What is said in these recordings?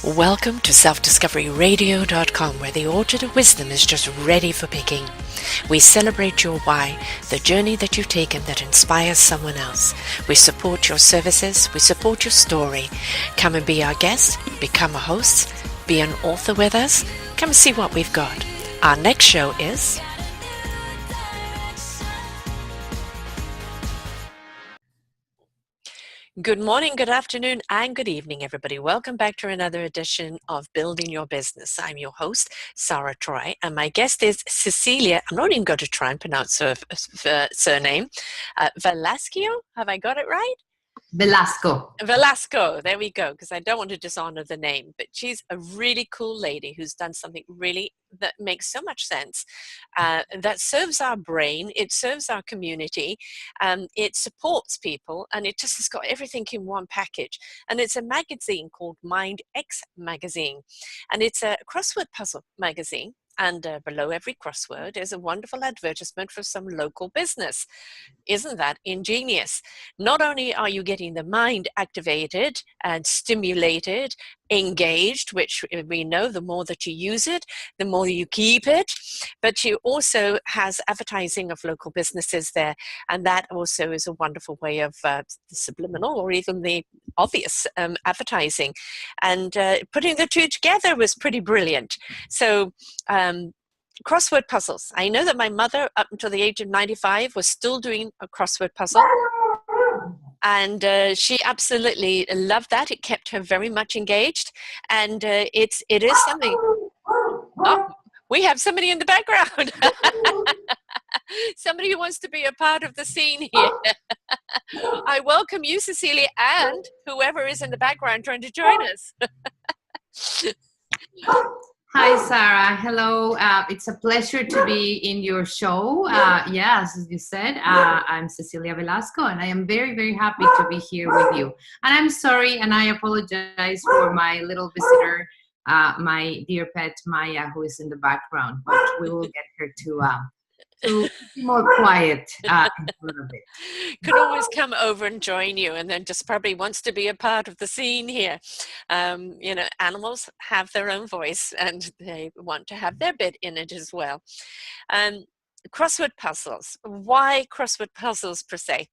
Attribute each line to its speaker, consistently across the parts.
Speaker 1: Welcome to selfdiscoveryradio.com, where the orchard of wisdom is just ready for picking. We celebrate your why, the journey that you've taken that inspires someone else. We support your services, we support your story. Come and be our guest, become a host, be an author with us. Come and see what we've got. Our next show is... Good morning, good afternoon, and good evening, everybody. Welcome back to another edition of Building Your Business. I'm your host, Sara Troy, and my guest is Cecilia. I'm not even going to try and pronounce her surname. Velasquez, have I got it right? Velasco, there we go, because I don't want to dishonor the name, but she's a really cool lady who's done something really that makes so much sense, that serves our brain, it serves our community, it supports people, and it just has got everything in one package. And it's a magazine called Mind X Magazine, and it's a crossword puzzle magazine. And below every crossword is a wonderful advertisement for some local business. Isn't that ingenious? Not only are you getting the mind activated and stimulated, engaged, which we know the more that you use it, the more you keep it, but you also has advertising of local businesses there. And that also is a wonderful way of subliminal or even the obvious advertising. And putting the two together was pretty brilliant. So crossword puzzles. I know that my mother, up until the age of 95, was still doing a crossword puzzle. And she absolutely loved that. It kept her very much engaged. And it is something... Oh, we have somebody in the background. Somebody who wants to be a part of the scene here. I welcome you, Cecilia, and whoever is in the background trying to join us.
Speaker 2: Hi, Sara. Hello. It's a pleasure to be in your show. Yes, as you said, I'm Cecilia Velasco, and I am very, very happy to be here with you. And I'm sorry, and I apologize for my little visitor, my dear pet, Maya, who is in the background, but we will get her to be more quiet in a little bit.
Speaker 1: Could always come over and join you, and then just probably wants to be a part of the scene here. You know, animals have their own voice, and they want to have their bit in it as well. Crossword puzzles. Why crossword puzzles per se?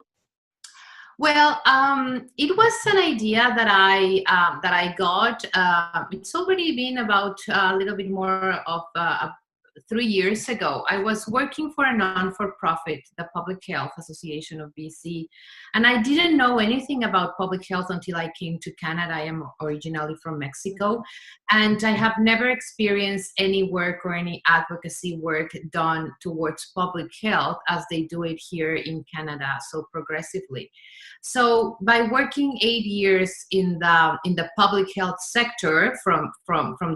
Speaker 2: Well, it was an idea that I got. It's already been about a little bit more of 3 years ago. I was working for a non-for-profit, the Public Health Association of BC, and I didn't know anything about public health until I came to Canada. I am originally from Mexico, and I have never experienced any work or any advocacy work done towards public health as they do it here in Canada so progressively. So by working 8 years in the public health sector from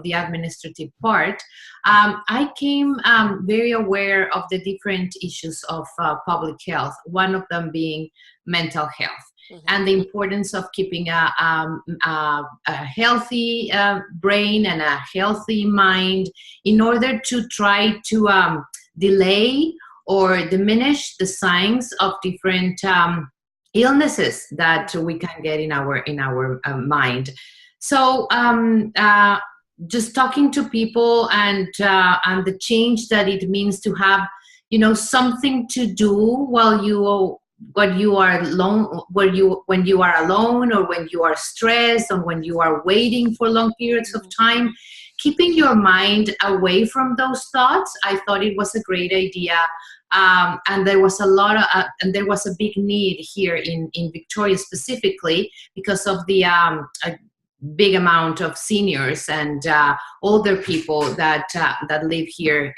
Speaker 2: the administrative part, I came very aware of the different issues of public health, one of them being mental health. Mm-hmm. And the importance of keeping a healthy brain and a healthy mind in order to try to delay or diminish the signs of different illnesses that we can get in our mind. So just talking to people and the change that it means to have, you know, something to do while you are alone, when you are alone, or when you are stressed, or when you are waiting for long periods of time, keeping your mind away from those thoughts. I thought it was a great idea. And there was a big need here in Victoria specifically because of the big amount of seniors and older people that live here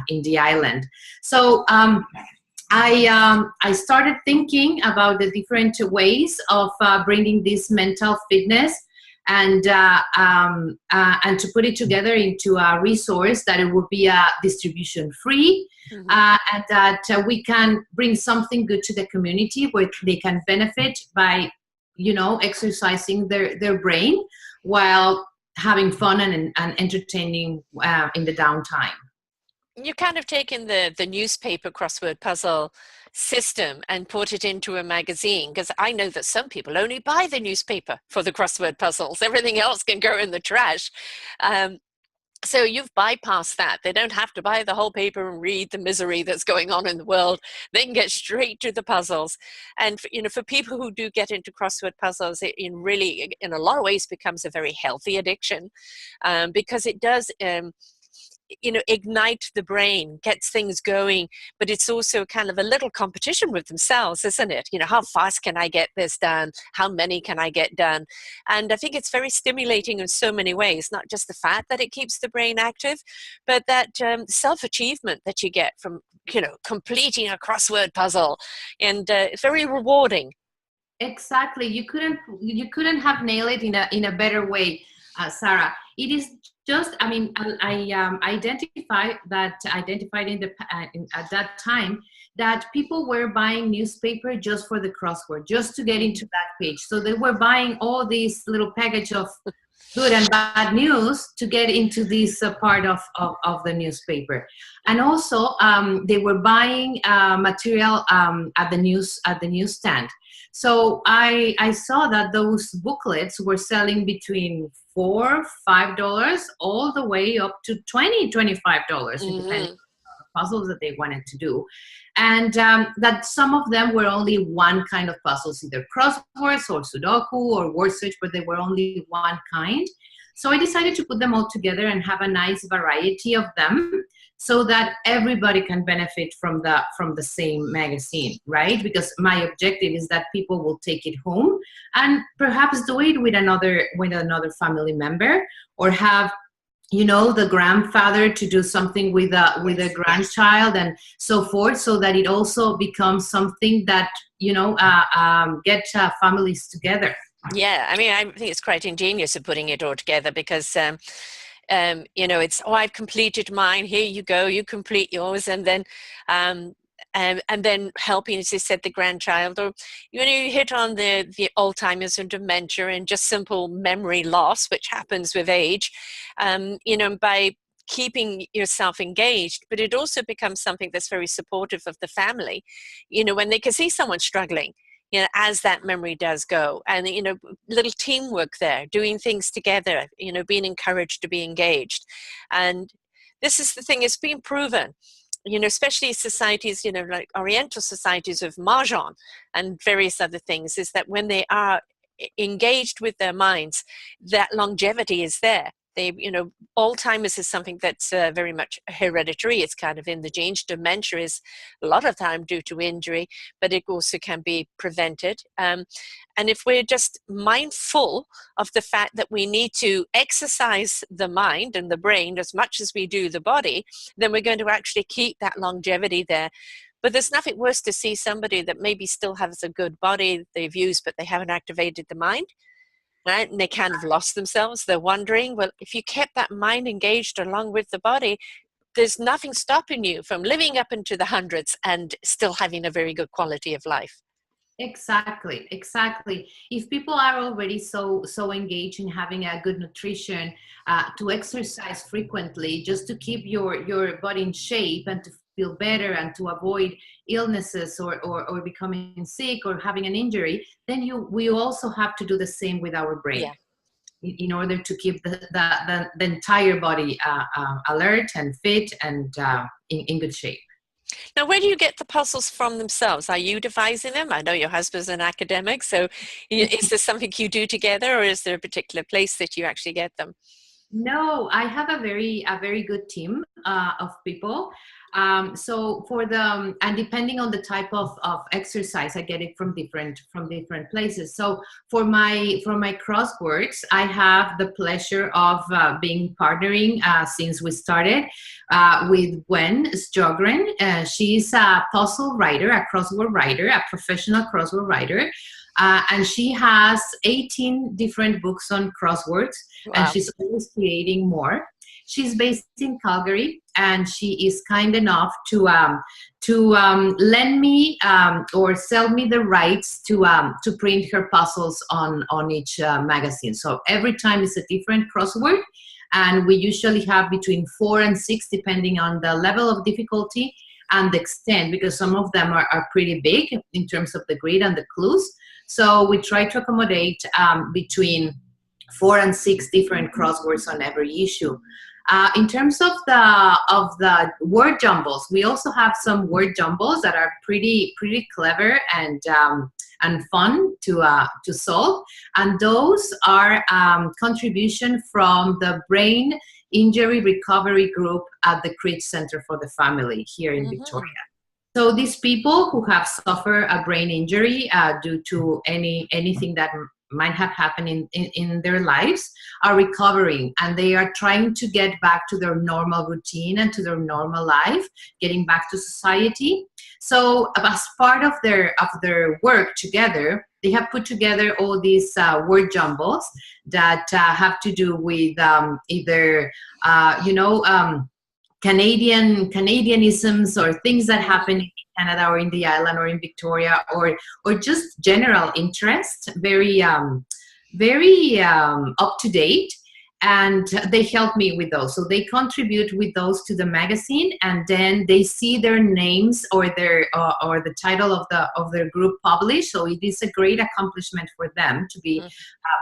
Speaker 2: in the island. So I started thinking about the different ways of bringing this mental fitness and to put it together into a resource that it would be distribution free. Mm-hmm. And that we can bring something good to the community where they can benefit by, you know, exercising their brain while having fun and entertaining in the downtime.
Speaker 1: you kind of taken the newspaper crossword puzzle system and put it into a magazine, because I know that some people only buy the newspaper for the crossword puzzles. Everything else can go in the trash. So you've bypassed that. They don't have to buy the whole paper and read the misery that's going on in the world. They can get straight to the puzzles. And for people who do get into crossword puzzles, it really, in a lot of ways, becomes a very healthy addiction, because it does ignite the brain, gets things going, but it's also kind of a little competition with themselves, isn't it? How fast can I get this done? How many can I get done? And I think it's very stimulating in so many ways, not just the fact that it keeps the brain active, but that self-achievement that you get from, completing a crossword puzzle, and it's very rewarding.
Speaker 2: Exactly. You couldn't have nailed it in a better way, Sarah. It is just, I mean, I identified at that time that people were buying newspaper just for the crossword, just to get into that page. So they were buying all these little package of good and bad news to get into this part of the newspaper. And also they were buying material at the newsstand. So I saw that those booklets were selling between $4, $5, all the way up to $20, $25, depending on the puzzles that they wanted to do. And that some of them were only one kind of puzzles, either crosswords or Sudoku or word search, but they were only one kind. So I decided to put them all together and have a nice variety of them, so that everybody can benefit from the same magazine, right? Because my objective is that people will take it home and perhaps do it with another family member, or have the grandfather to do something with a grandchild and so forth, so that it also becomes something that get families together.
Speaker 1: Yeah, I mean, I think it's quite ingenious of putting it all together, because it's, I've completed mine, here you go, you complete yours, and then helping, as you said, the grandchild, or you hit on the Alzheimer's and dementia and just simple memory loss, which happens with age, by keeping yourself engaged. But it also becomes something that's very supportive of the family, when they can see someone struggling, as that memory does go, and little teamwork there, doing things together, being encouraged to be engaged. And this is the thing, it's been proven, especially societies, like Oriental societies of Mahjong and various other things, is that when they are engaged with their minds, that longevity is there. They, Alzheimer's is something that's very much hereditary. It's kind of in the genes. Dementia is a lot of time due to injury, but it also can be prevented. And if we're just mindful of the fact that we need to exercise the mind and the brain as much as we do the body, then we're going to actually keep that longevity there. But there's nothing worse to see somebody that maybe still has a good body they've used, but they haven't activated the mind. Right? And they kind of lost themselves. They're wondering, well, if you kept that mind engaged along with the body, there's nothing stopping you from living up into the hundreds and still having a very good quality of life.
Speaker 2: Exactly. If people are already so engaged in having a good nutrition, to exercise frequently, just to keep your body in shape and to feel better and to avoid illnesses or becoming sick or having an injury, then we also have to do the same with our brain, in order to keep the entire body alert and fit and in good shape.
Speaker 1: Now, where do you get the puzzles from themselves? Are you devising them? I know your husband's an academic, so is this something you do together, or is there a particular place that you actually get them?
Speaker 2: No, I have a very good team of people. So for and depending on the type of exercise, I get it from different places. So for my crosswords, I have the pleasure of being partnering since we started with Gwen Sjogren. She's a puzzle writer, a crossword writer, a professional crossword writer. And she has 18 different books on crosswords. Wow. And she's always creating more. She's based in Calgary, and she is kind enough to lend me or sell me the rights to print her puzzles on each magazine. So every time it's a different crossword, And we usually have between 4 and 6, depending on the level of difficulty and the extent, because some of them are pretty big in terms of the grid and the clues. So we try to accommodate between 4 and 6 different crosswords on every issue. In terms of the word jumbles, we also have some word jumbles that are pretty clever and fun to solve. And those are contribution from the Brain Injury Recovery Group at the Creech Center for the Family here in Victoria. So these people who have suffered a brain injury due to anything that might have happened in their lives are recovering, and they are trying to get back to their normal routine and to their normal life, getting back to society. So as part of their work together, they have put together all these word jumbles that have to do with either Canadianisms or things that happen in Canada or in the island or in Victoria, or just general interest, very up to date. And they help me with those. So they contribute with those to the magazine, and then they see their names or their or the title of their group published. So it is a great accomplishment for them to be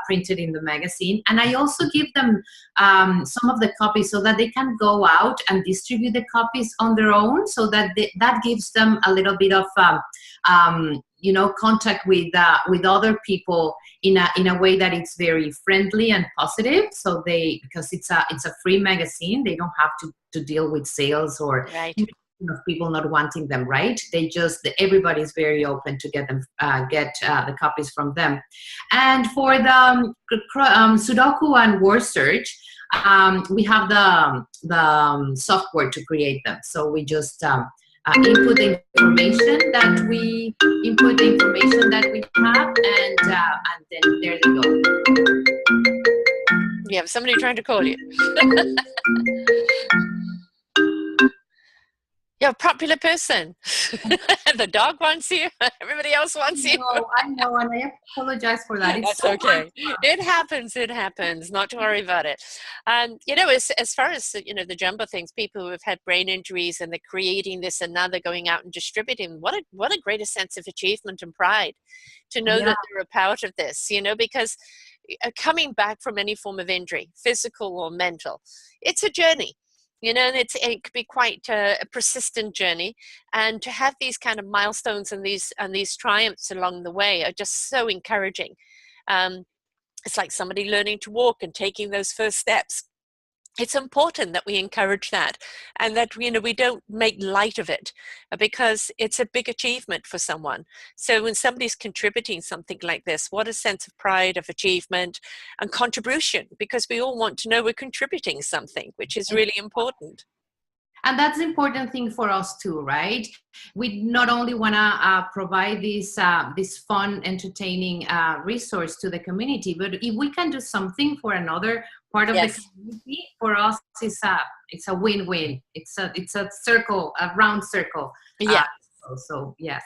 Speaker 2: printed in the magazine. And I also give them some of the copies so that they can go out and distribute the copies on their own. So that that gives them a little bit of contact with other people in a way that it's very friendly and positive. So because it's a free magazine, they don't have to deal with sales or people not wanting them, right? Everybody's very open to get the copies from them. And for the Sudoku and word search, we have the software to create them. So we just input the information that we have, and then there they go.
Speaker 1: You have somebody trying to call you. You're a popular person. The dog wants you. Everybody else wants you.
Speaker 2: I know, and I apologize for that.
Speaker 1: That's so okay. It happens. Not to worry about it. As far as the jumbo things, people who have had brain injuries and they're creating this, and now they're going out and distributing. What a greater sense of achievement and pride to know that they're a part of this. Because coming back from any form of injury, physical or mental, it's a journey. And it could be quite a persistent journey, and to have these kind of milestones and these triumphs along the way are just so encouraging. It's like somebody learning to walk and taking those first steps. It's important that we encourage that, and that we don't make light of it, because it's a big achievement for someone. So when somebody's contributing something like this, what a sense of pride, of achievement and contribution, because we all want to know we're contributing something, which is really important.
Speaker 2: And that's the important thing for us too, right? We not only want to provide this fun, entertaining resource to the community, but if we can do something for another part of the community, for us, it's a win-win. It's a circle, a round circle.
Speaker 1: Yeah.
Speaker 2: So yes.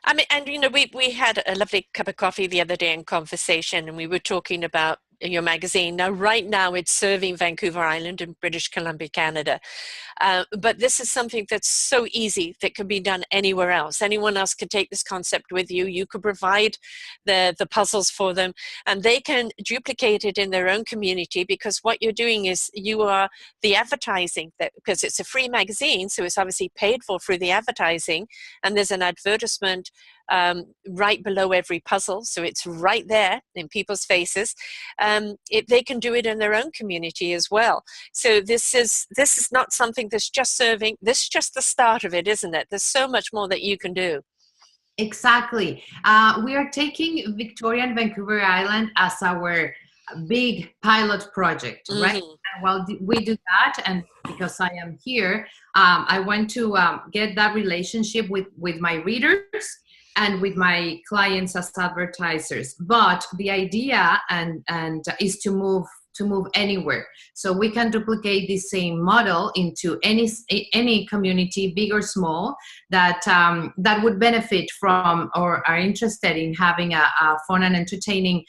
Speaker 1: I mean, and we had a lovely cup of coffee the other day in conversation, and we were talking about your magazine. Now, right now, it's serving Vancouver Island in British Columbia, Canada. But this is something that's so easy that can be done anywhere else. Anyone else can take this concept with you. You could provide the puzzles for them, and they can duplicate it in their own community, because what you're doing is you are the advertising, because it's a free magazine, so it's obviously paid for through the advertising, and there's an advertisement right below every puzzle, so it's right there in people's faces. They can do it in their own community as well. So this is not something that's just serving. This is just the start of it, isn't it? There's so much more that you can do.
Speaker 2: Exactly. We are taking Victoria and Vancouver Island as our big pilot project, right? And while we do that, and because I am here, I want to get that relationship with my readers and with my clients as advertisers. But the idea and is to move anywhere, so we can duplicate the same model into any community, big or small, that would benefit from or are interested in having a fun and entertaining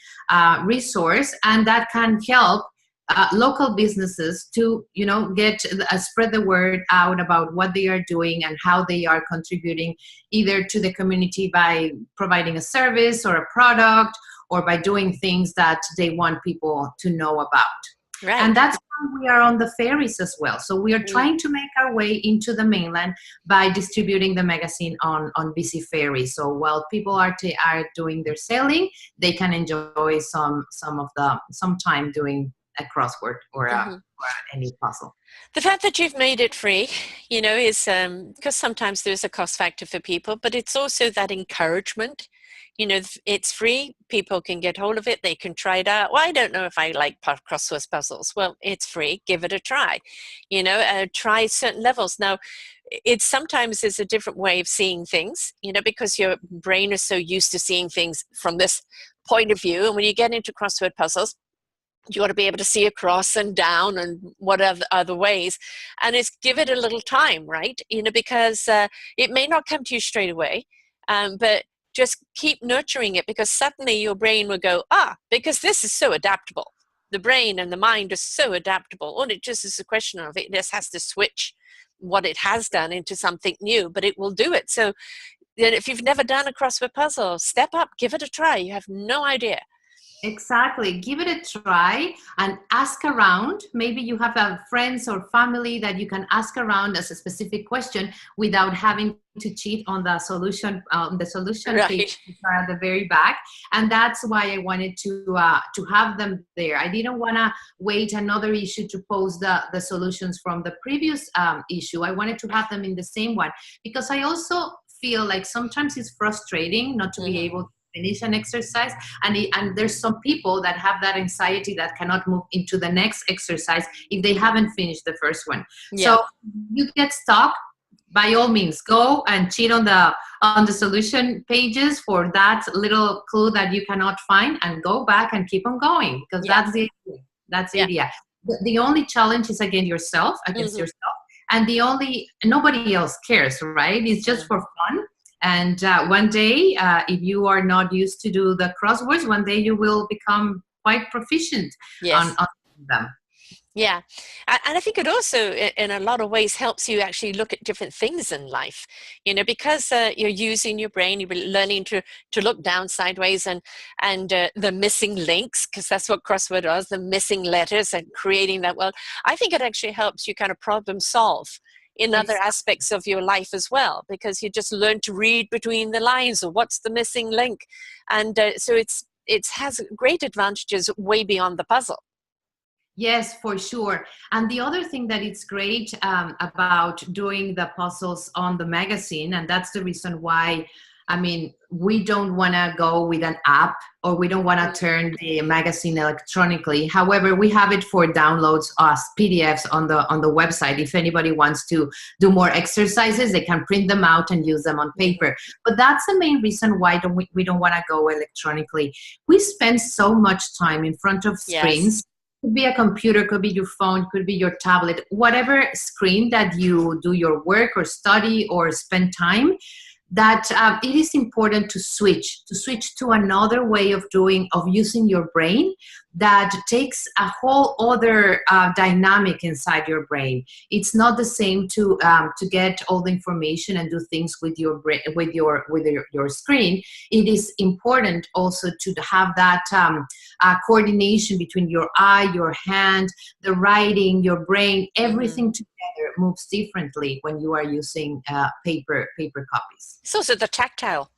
Speaker 2: resource, and that can help local businesses to, get spread the word out about what they are doing and how they are contributing either to the community by providing a service or a product, or by doing things that they want people to know about.
Speaker 1: Right.
Speaker 2: And that's why we are on the ferries as well. So we are trying to make our way into the mainland by distributing the magazine on BC Ferry. So while people are doing their sailing, they can enjoy some time doing a crossword or any puzzle.
Speaker 1: The fact that you've made it free, is because sometimes there's a cost factor for people, but it's also that encouragement. It's free. People can get hold of it. They can try it out. Well, I don't know if I like crossword puzzles. Well, it's free. Give it a try. Try certain levels. Now, it sometimes is a different way of seeing things, because your brain is so used to seeing things from this point of view. And when you get into crossword puzzles, you got to be able to see across and down and what other ways. And it's give it a little time, right? Because it may not come to you straight away, but just keep nurturing it, because suddenly your brain will go, because this is so adaptable. The brain and the mind are so adaptable. All it just is a question of it just has to switch what it has done into something new, but it will do it. So if you've never done a crossword puzzle, step up, give it a try. You have no idea.
Speaker 2: Exactly. Give it a try and ask around. Maybe you have friends or family that you can ask around as a specific question without having to cheat on the solution
Speaker 1: Right.
Speaker 2: page at the very back. And that's why I wanted to have them there. I didn't want to wait another issue to post the solutions from the previous issue. I wanted to have them in the same one, because I also feel like sometimes it's frustrating not to be able to finish an exercise, and there's some people that have that anxiety that cannot move into the next exercise if they haven't finished the first one. So you get stuck, by all means go and cheat on the solution pages for that little clue that you cannot find, and go back and keep on going, because that's the idea. The only challenge is against yourself, and nobody else cares, right? It's just for fun. And one day, if you are not used to do the crosswords, one day you will become quite proficient on them.
Speaker 1: Yeah. And I think it also, in a lot of ways, helps you actually look at different things in life, because you're using your brain, you're learning to look down sideways and the missing links, because that's what crossword was, the missing letters and creating that world. I think it actually helps you kind of problem solve in other aspects of your life as well, because you just learn to read between the lines, or what's the missing link. And so it has great advantages way beyond the puzzle.
Speaker 2: Yes, for sure. And the other thing that it's great about doing the puzzles on the magazine, and that's the reason why, we don't want to go with an app, or we don't want to turn the magazine electronically. However, we have it for downloads as PDFs on the website. If anybody wants to do more exercises, they can print them out and use them on paper. But that's the main reason why we don't want to go electronically. We spend so much time in front of screens. Could be a computer, could be your phone, could be your tablet, whatever screen that you do your work or study or spend time, that it is important to switch to another way of using your brain that takes a whole other dynamic inside your brain. It's not the same to get all the information and do things with your brain, with your screen. It is important also to have that coordination between your eye, your hand, the writing, your brain. Everything together moves differently when you are using paper copies.
Speaker 1: It's also the tactile,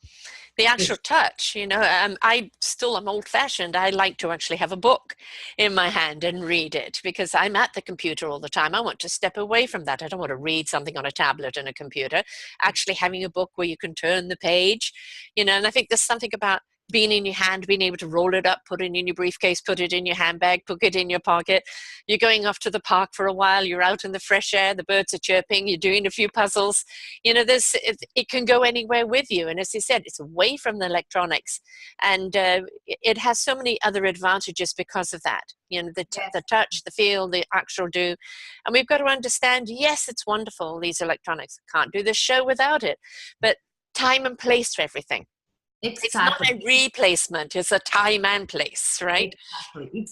Speaker 1: the actual touch. I still am old-fashioned. I like to actually have a book in my hand and read it, because I'm at the computer all the time. I want to step away from that. I don't want to read something on a tablet and a computer. Actually having a book where you can turn the page, and I think there's something about being in your hand, being able to roll it up, put it in your briefcase, put it in your handbag, put it in your pocket. You're going off to the park for a while, you're out in the fresh air, the birds are chirping, you're doing a few puzzles. It can go anywhere with you. And as you said, it's away from the electronics. And it has so many other advantages because of that. The touch, the feel, the actual do. And we've got to understand, yes, it's wonderful, these electronics. Can't do this show without it. But time and place for everything. It's not
Speaker 2: Exactly.
Speaker 1: a replacement, it's a time and place, right?
Speaker 2: Exactly.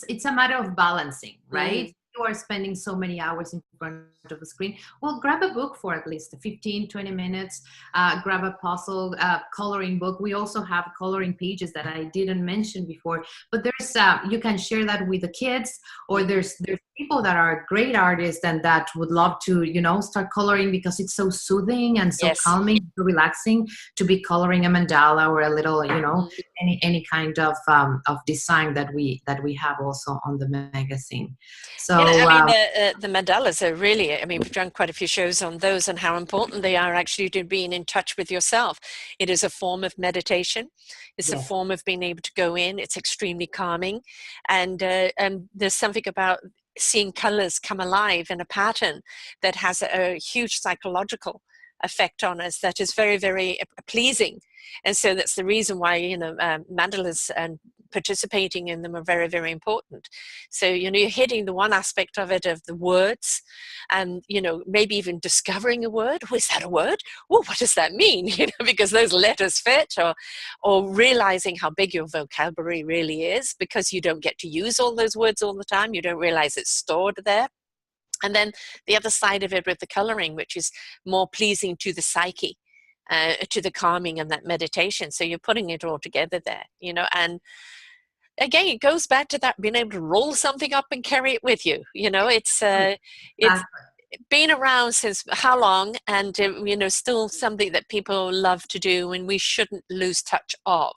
Speaker 2: It's a matter of balancing, right?
Speaker 1: Mm.
Speaker 2: You are spending so many hours in front of a screen. Well, grab a book for at least 15, 20 minutes. Grab a puzzle, coloring book. We also have coloring pages that I didn't mention before, but there's you can share that with the kids, or
Speaker 1: Mhm.
Speaker 2: there's people that are great artists and that would love to, start coloring because it's so soothing and so
Speaker 1: Yes.
Speaker 2: calming, so relaxing to be coloring a mandala or a little,
Speaker 1: Mhm.
Speaker 2: any kind of design that we have also on the magazine.
Speaker 1: Yeah, I
Speaker 2: So
Speaker 1: mean, the mandalas are really, I mean, we've done quite a few shows on those and how important they are actually to being in touch with yourself. It is a form of meditation. It's a
Speaker 2: yes,
Speaker 1: form of being able to go in. It's extremely calming. And there's something about seeing colors come alive in a pattern that has a huge psychological effect on us that is very, very pleasing. And so that's the reason why, mandalas and participating in them are very, very important. So, you're hitting the one aspect of it, of the words, and, maybe even discovering a word. Oh, is that a word? Oh, what does that mean? Because those letters fit, or realizing how big your vocabulary really is because you don't get to use all those words all the time. You don't realize it's stored there. And then the other side of it with the coloring, which is more pleasing to the psyche, to the calming and that meditation. So you're putting it all together there, and again, it goes back to that being able to roll something up and carry it with you. It's
Speaker 2: exactly.
Speaker 1: been around since how long, and still something that people love to do, and we shouldn't lose touch of.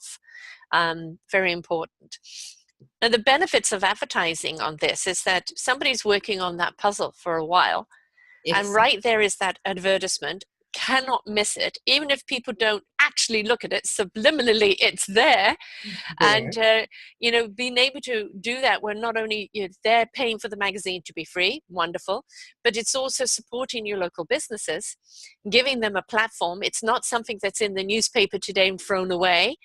Speaker 1: Very important. Now, the benefits of advertising on this is that somebody's working on that puzzle for a while, and
Speaker 2: Exactly.
Speaker 1: right there is that advertisement. Cannot miss it, even if people don't actually look at it. Subliminally, it's there, and
Speaker 2: There.
Speaker 1: being able to do that where not only they're paying for the magazine to be free, wonderful, but it's also supporting your local businesses, giving them a platform. It's not something that's in the newspaper today and thrown away,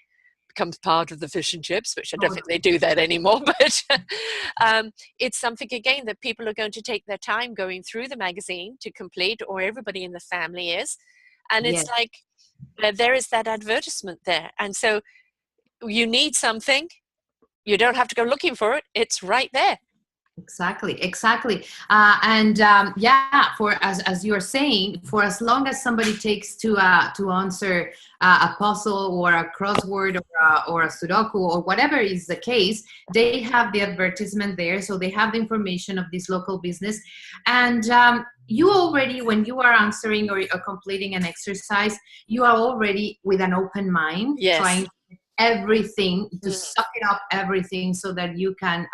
Speaker 1: becomes part of the fish and chips, which I don't think they do that anymore. But it's something, again, that people are going to take their time going through the magazine to complete, or everybody in the family is. And
Speaker 2: Yes.
Speaker 1: it's like, there is that advertisement there. And so you need something, you don't have to go looking for it. It's right there.
Speaker 2: Exactly. And yeah, for as you're saying, for as long as somebody takes to answer a puzzle or a crossword or a Sudoku or whatever is the case, they have the advertisement there, so they have the information of this local business, and you already, when you are answering or completing an exercise, you are already with an open mind,
Speaker 1: Yes.
Speaker 2: trying everything to
Speaker 1: Mm.
Speaker 2: suck it up everything so that you can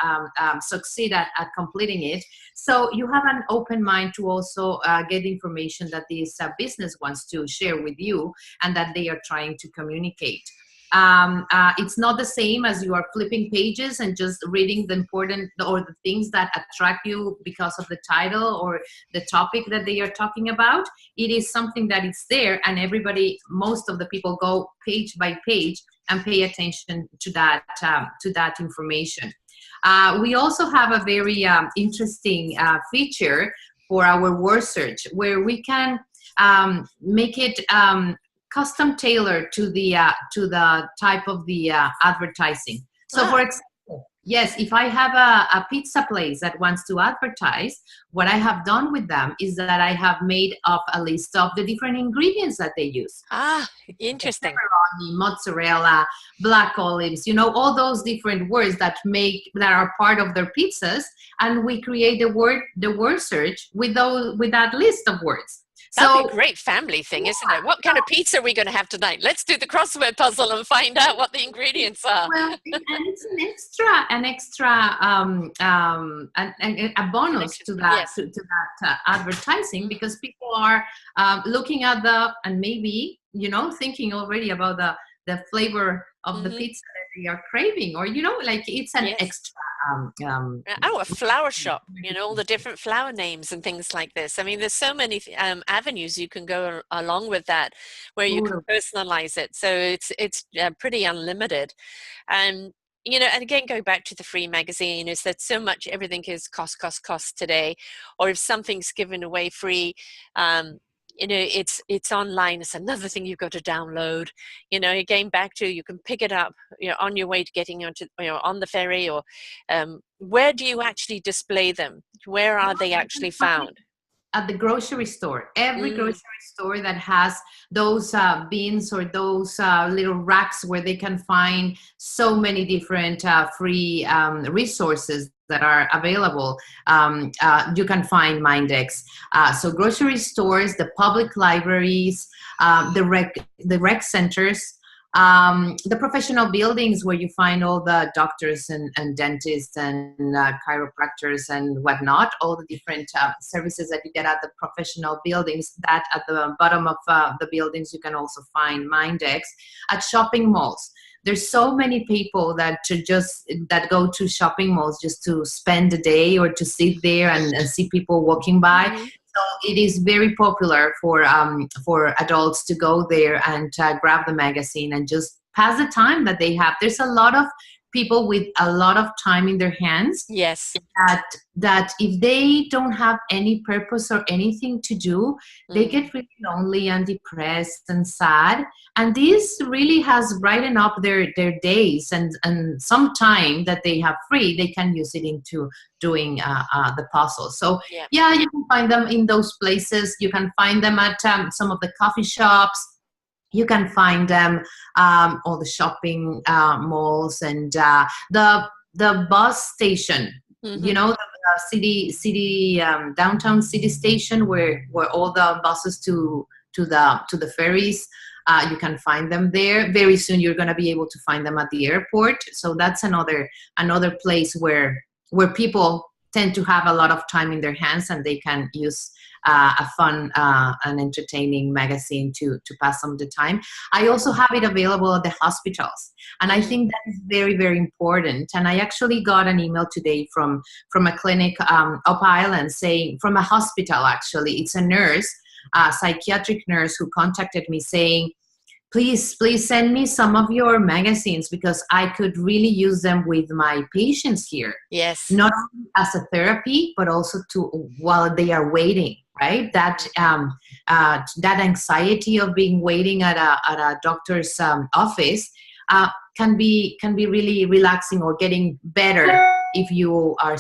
Speaker 2: succeed at completing it. So you have an open mind to also get information that this business wants to share with you and that they are trying to communicate. It's not the same as you are flipping pages and just reading the important or the things that attract you because of the title or the topic that they are talking about. It is something that is there, and everybody, most of the people, go page by page and pay attention to that information. We also have a very interesting feature for our word search where we can make it custom tailored to the type of the advertising. So,
Speaker 1: Ah,
Speaker 2: for example, yes, if I have a pizza place that wants to advertise, what I have done with them is that I have made up a list of the different ingredients that they use.
Speaker 1: interesting.
Speaker 2: Pepperoni, mozzarella, black olives, all those different words that are part of their pizzas, and we create the word search with that list of words.
Speaker 1: That'd be a
Speaker 2: So
Speaker 1: great family thing, isn't it? What kind of pizza are we going to have tonight? Let's do the crossword puzzle and find out what the ingredients are.
Speaker 2: well, and it's an extra and a bonus
Speaker 1: Connection.
Speaker 2: to that
Speaker 1: Yes.
Speaker 2: advertising, because people are looking at and maybe thinking already about the flavor of the
Speaker 1: Hmm.
Speaker 2: pizza that they are craving, or like it's an
Speaker 1: Yes.
Speaker 2: extra
Speaker 1: Oh, a flower shop, all the different flower names and things like this. I mean, there's so many avenues you can go along with that where you can personalize it. So it's pretty unlimited. And, and again, going back to the free magazine, is that so much everything is cost today. Or if something's given away free, um, it's online. It's another thing you've got to download. Again, back to, you can pick it up, on your way to getting onto, on the ferry, or where do you actually display them? Where are they actually found?
Speaker 2: At the grocery store. Every
Speaker 1: Mm.
Speaker 2: grocery store that has those bins or those little racks where they can find so many different free resources that are available, you can find Mindex. So grocery stores, the public libraries, the rec centers, the professional buildings where you find all the doctors and dentists and chiropractors and whatnot, all the different services that you get at the professional buildings. That at the bottom of the buildings, you can also find Mindex. At shopping malls, there's so many people that go to shopping malls just to spend a day or to sit there and see people walking by.
Speaker 1: Mm-hmm.
Speaker 2: So it is very popular for adults to go there and grab the magazine and just pass the time that they have. There's a lot of people with a lot of time in their hands.
Speaker 1: Yes.
Speaker 2: That if they don't have any purpose or anything to do, they get really lonely and depressed and sad. And this really has brightened up their days, and some time that they have free, they can use it into doing the puzzles. So yeah, you can find them in those places. You can find them at some of the coffee shops. You can find them all the shopping malls and the bus station.
Speaker 1: Mm-hmm.
Speaker 2: You know, the city downtown city station where all the buses to the ferries. You can find them there. Very soon you're going to be able to find them at the airport. So that's another place where people tend to have a lot of time in their hands, and they can use a fun and entertaining magazine to pass some of the time. I also have it available at the hospitals, and I think that is very, very important. And I actually got an email today from a clinic up island, saying, from a hospital actually, it's a nurse, a psychiatric nurse, who contacted me saying, please send me some of your magazines, because I could really use them with my patients here.
Speaker 1: Yes.
Speaker 2: Not only as a therapy, but also while they are waiting, right? That anxiety of being waiting at a doctor's office can be really relaxing, or getting better if you are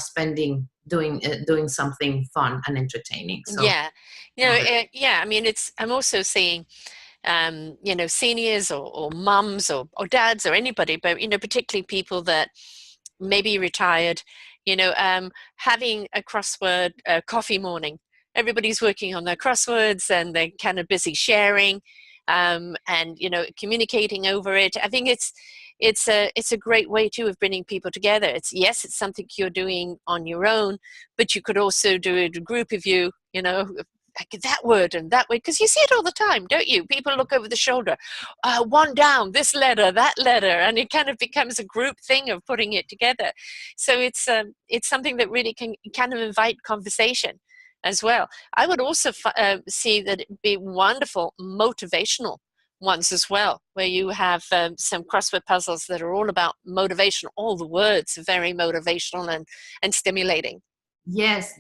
Speaker 2: doing something fun and entertaining. So
Speaker 1: yeah. I mean, I'm also seeing seniors or mums or dads or anybody, but particularly people that may be retired, having a crossword coffee morning. Everybody's working on their crosswords, and they're kind of busy sharing and communicating over it. I think it's a great way too of bringing people together. It's something you're doing on your own, but you could also do it a group of you, like that word and that way, because you see it all the time, don't you? People look over the shoulder, one down, this letter, that letter, and it kind of becomes a group thing of putting it together. So it's something that really can kind of invite conversation as well. I would also see that it'd be wonderful motivational ones as well, where you have some crossword puzzles that are all about motivation. All the words are very motivational and stimulating.
Speaker 2: Yes,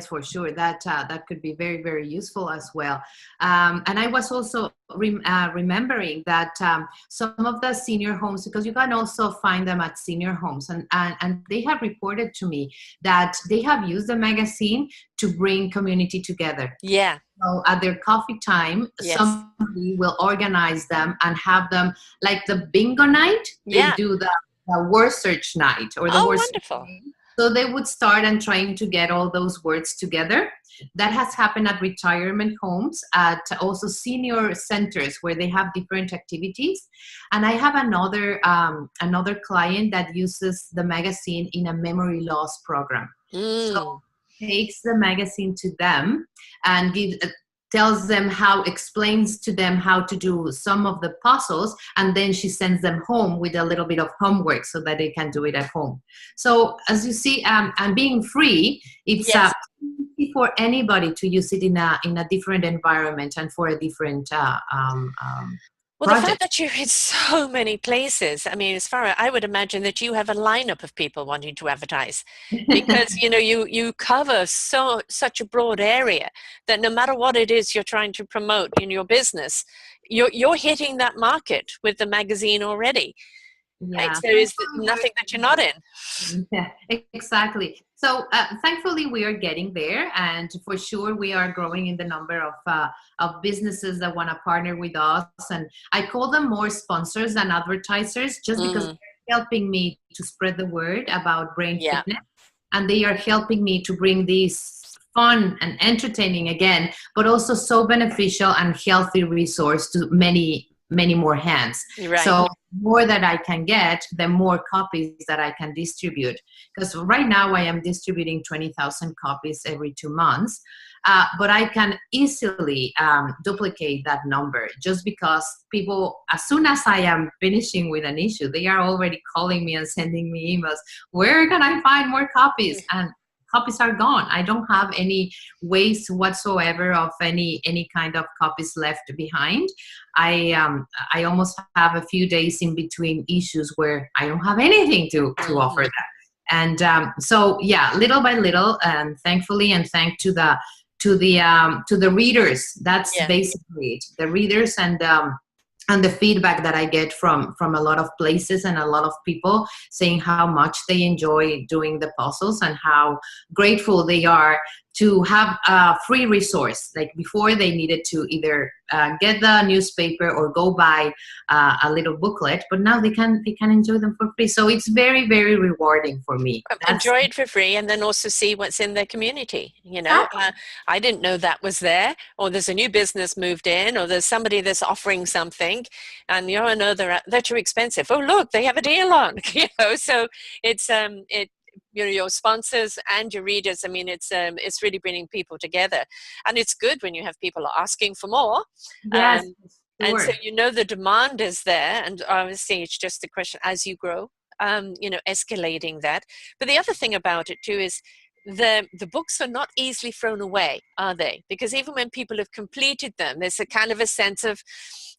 Speaker 2: for sure. That could be very, very useful as well. And I was also remembering that some of the senior homes, because you can also find them at senior homes, and they have reported to me that they have used the magazine to bring community together.
Speaker 1: Yeah.
Speaker 2: So at their coffee time, somebody will organize them and have them, like the bingo night. They do the word search night, or the word
Speaker 1: wonderful.
Speaker 2: Search night. So they would start and trying to get all those words together. That has happened at retirement homes, at also senior centers where they have different activities. And I have another client that uses the magazine in a memory loss program. So takes the magazine to them and tells them explains to them how to do some of the puzzles, and then she sends them home with a little bit of homework so that they can do it at home. So as you see, and being free, it's easy for anybody to use it in a different environment and for a different
Speaker 1: Well, the fact that you're in so many places, I mean, as far as I would imagine that you have a lineup of people wanting to advertise, because you cover such a broad area that no matter what it is you're trying to promote in your business, you're hitting that market with the magazine already, right?
Speaker 2: Yeah.
Speaker 1: So is nothing that you're not in.
Speaker 2: Yeah, exactly. So thankfully we are getting there, and for sure we are growing in the number of businesses that want to partner with us. And I call them more sponsors than advertisers, just because they're helping me to spread the word about brain
Speaker 1: Yeah.
Speaker 2: fitness, and they are helping me to bring this fun and entertaining again, but also so beneficial and healthy resource to many more hands.
Speaker 1: Right.
Speaker 2: So more that I can get, the more copies that I can distribute. Because right now I am distributing 20,000 copies every 2 months, but I can easily duplicate that number, just because people, as soon as I am finishing with an issue, they are already calling me and sending me emails. Where can I find more copies? And copies are gone. I don't have any waste whatsoever of any kind of copies left behind. I almost have a few days in between issues where I don't have anything to offer them. And so yeah, little by little, and thankfully, and thank to the readers. That's basically it. The readers and the feedback that I get from a lot of places and a lot of people saying how much they enjoy doing the puzzles and how grateful they are to have a free resource. Like before, they needed to either get the newspaper or go buy a little booklet, but now they can enjoy them for free. So it's very, very rewarding for me.
Speaker 1: Enjoy it for free, and then also see what's in their community. I didn't know that was there, or there's a new business moved in, or there's somebody that's offering something, and I know they're too expensive. Oh, look, they have a deal on. So it's your sponsors and your readers. I mean, it's really bringing people together, and it's good when you have people asking for more.
Speaker 2: Yes, sure.
Speaker 1: And so the demand is there, and obviously it's just a question as you grow, escalating that. But the other thing about it too is the books are not easily thrown away, are they? Because even when people have completed them, there's a kind of a sense of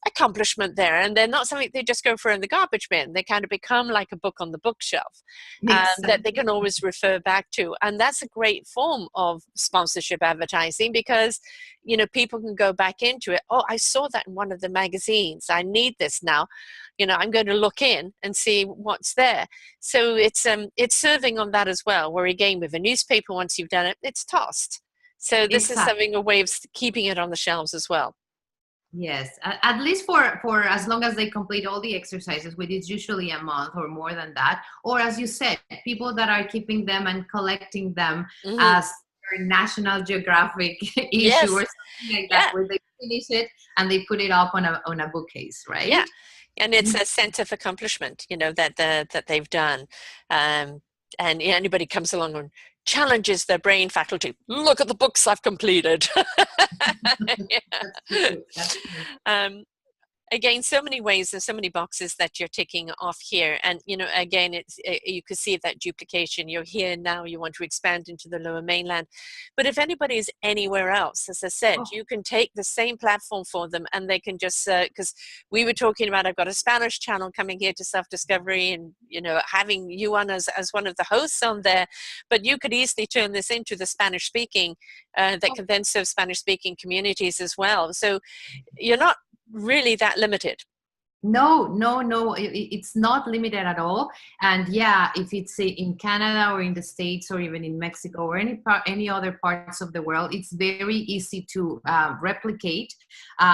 Speaker 1: accomplishment there, and they're not something they just go throw in the garbage bin. They kind of become like a book on the bookshelf that they can always refer back to, and that's a great form of sponsorship advertising, because people can go back into it. Oh, I saw that in one of the magazines. I need this now. I'm going to look in and see what's there. So it's serving on that as well, where again with a newspaper, once you've done it, it's tossed. So this is a way of keeping it on the shelves as well.
Speaker 2: Yes, at least for as long as they complete all the exercises, which is usually a month or more than that. Or as you said, people that are keeping them and collecting them as their National Geographic issue or something like that, where they finish it and they put it up on a bookcase, right?
Speaker 1: Yeah, and it's a sense of accomplishment, that they've done. And anybody comes along and challenges their brain faculty. Look at the books I've completed.
Speaker 2: That's true.
Speaker 1: Again, so many ways and so many boxes that you're ticking off here. And, again, you could see that duplication. You're here now, you want to expand into the Lower Mainland. But if anybody is anywhere else, as I said, you can take the same platform for them, and they can just, because we were talking about, I've got a Spanish channel coming here to Self-Discovery, and, having you on as one of the hosts on there. But you could easily turn this into the Spanish-speaking that can then serve Spanish-speaking communities as well. So you're not really that limited.
Speaker 2: No, it's not limited at all. And yeah, if it's in Canada or in the States or even in Mexico or any other parts of the world, it's very easy to replicate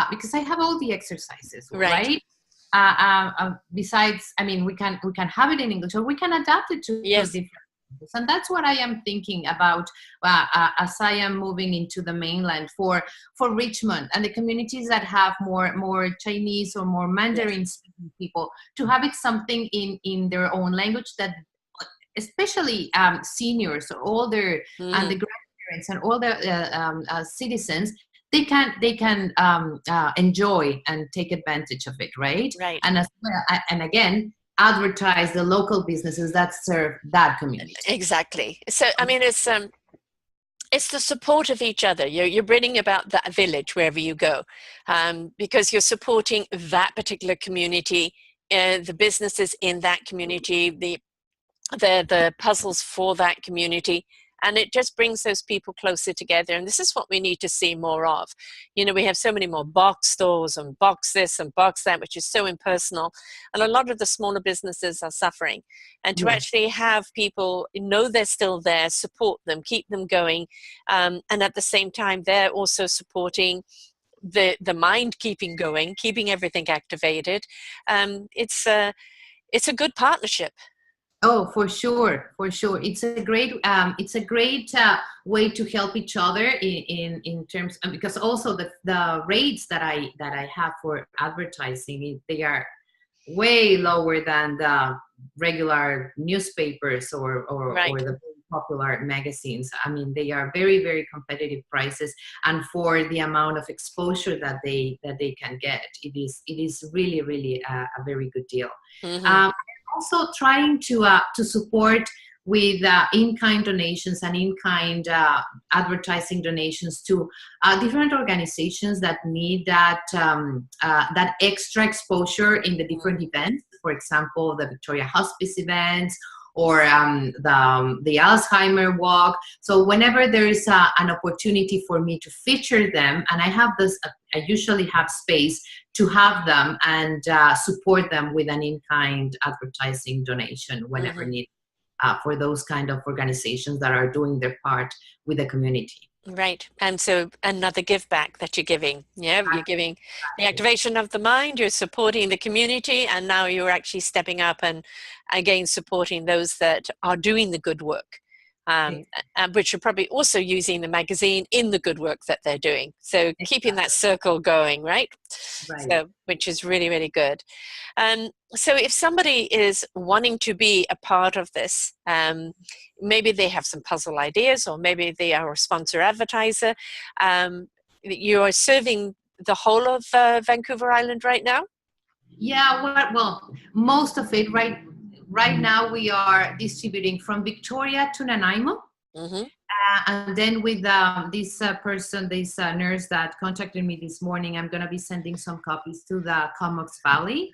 Speaker 2: because I have all the exercises, right? Besides, I mean, we can have it in English, or we can adapt it to different. And that's what I am thinking about as I am moving into the mainland for Richmond and the communities that have more Chinese or more Mandarin speaking people, to have it something in their own language, that especially seniors or older and the grandparents and all the citizens, they can enjoy and take advantage of it, right? And as well, and again, advertise the local businesses that serve that community.
Speaker 1: Exactly. So I mean, It's the support of each other. You're bringing about that village wherever you go, because you're supporting that particular community, the businesses in that community, the puzzles for that community, and it just brings those people closer together. And this is what we need to see more of. We have so many more box stores and box this and box that, which is so impersonal, and a lot of the smaller businesses are suffering. And to actually have people know they're still there, support them, keep them going, and at the same time they're also supporting the mind, keeping going, keeping everything activated. It's a good partnership.
Speaker 2: Oh, for sure, for sure. It's a great way to help each other in terms, because also the rates that I have for advertising, they are way lower than the regular newspapers or the popular magazines. I mean, they are very, very competitive prices, and for the amount of exposure that they can get, it is really, really a very good deal.
Speaker 1: Mm-hmm.
Speaker 2: Also trying to support with in-kind donations and in-kind advertising donations to different organizations that need that extra exposure in the different events. For example, the Victoria Hospice events, or the Alzheimer walk. So whenever there is an opportunity for me to feature them, and I have this, I usually have space to have them and support them with an in-kind advertising donation whenever needed, for those kind of organizations that are doing their part with the community.
Speaker 1: Right. And so another give back that you're giving. Yeah, you're giving the activation of the mind, you're supporting the community, and now you're actually stepping up and again supporting those that are doing the good work, and which are probably also using the magazine in the good work that they're doing. So keeping that circle going, right? So, which is really, really good. So if somebody is wanting to be a part of this, maybe they have some puzzle ideas, or maybe they are a sponsor advertiser. You are serving the whole of Vancouver Island right now?
Speaker 2: Yeah, well, most of it. Right now we are distributing from Victoria to Nanaimo.
Speaker 1: Mm-hmm.
Speaker 2: And then with this nurse that contacted me this morning, I'm going to be sending some copies to the Comox Valley.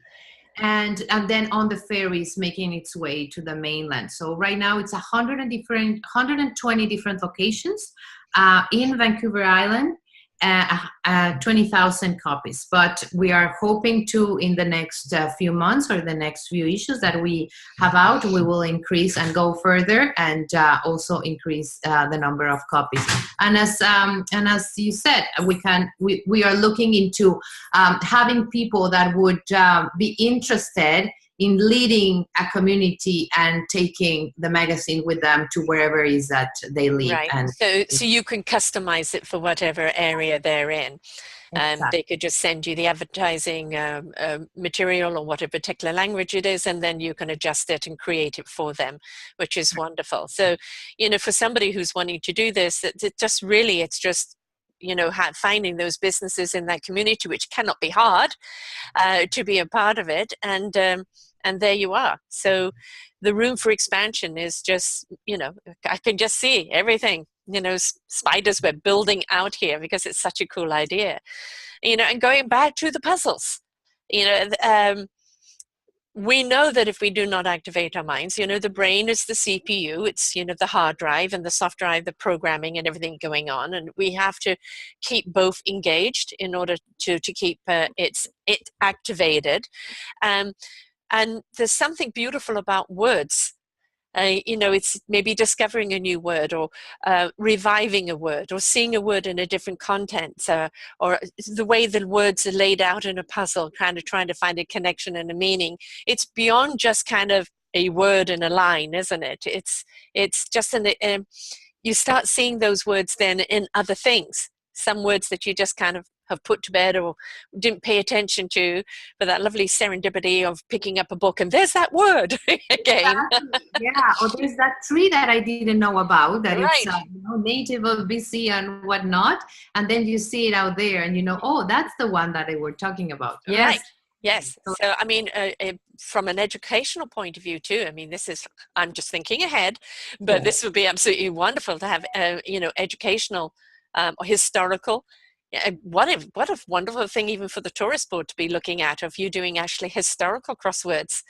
Speaker 2: And then on the ferries, making its way to the mainland. So right now it's 120 different locations in Vancouver Island, 20,000 copies. But we are hoping to, in the next few months or the next few issues that we have out, we will increase and go further, and also increase the number of copies. And as you said, we are looking into having people that would be interested in leading a community and taking the magazine with them to wherever it is that they live.
Speaker 1: Right.
Speaker 2: And
Speaker 1: so you can customize it for whatever area they're in. And they could just send you the advertising material or whatever particular language it is, and then you can adjust it and create it for them, which is wonderful. So, for somebody who's wanting to do this, it's just finding those businesses in that community, which cannot be hard, to be a part of it. And there you are. So the room for expansion is just, I can just see everything, spiders we're building out here, because it's such a cool idea, and going back to the puzzles, we know that if we do not activate our minds, the brain is the CPU, it's, the hard drive and the soft drive, the programming and everything going on. And we have to keep both engaged in order to keep it activated. And there's something beautiful about words. It's maybe discovering a new word, or reviving a word, or seeing a word in a different content, or the way the words are laid out in a puzzle, kind of trying to find a connection and a meaning. It's beyond just kind of a word and a line, isn't it? It's just you start seeing those words then in other things. Some words that you just kind of have put to bed or didn't pay attention to, but that lovely serendipity of picking up a book and there's that word again.
Speaker 2: Yeah, or there's that tree that I didn't know about, that
Speaker 1: right.
Speaker 2: It's native of BC and whatnot, and then you see it out there and oh, that's the one that they were talking about.
Speaker 1: Yes. Yes.
Speaker 2: So,
Speaker 1: So, I mean, from an educational point of view too, I mean, I'm just thinking ahead, but
Speaker 2: yeah.
Speaker 1: this would be absolutely wonderful to have, educational or historical. Yeah, what a wonderful thing even for the tourist board to be looking at, of you doing actually historical crosswords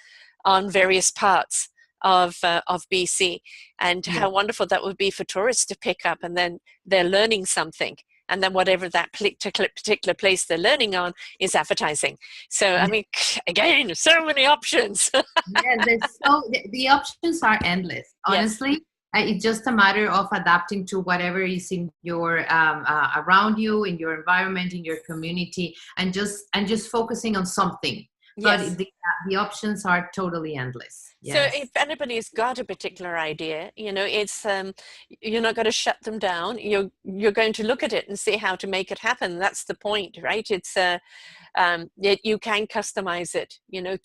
Speaker 1: on various parts of BC, and
Speaker 2: Yeah.
Speaker 1: how wonderful that would be for tourists to pick up, and then they're learning something, and then whatever that particular place they're learning on is advertising. So I mean, again, so many options.
Speaker 2: Yeah, the options are endless.
Speaker 1: Yes.
Speaker 2: Honestly, it's just a matter of adapting to whatever is in your around you, in your environment, in your community, and just focusing on something. But
Speaker 1: Yes.
Speaker 2: the options are totally endless.
Speaker 1: So
Speaker 2: Yes.
Speaker 1: if anybody's got a particular idea, it's you're not going to shut them down. You're going to look at it and see how to make it happen. That's the point, right? It's you can customize it,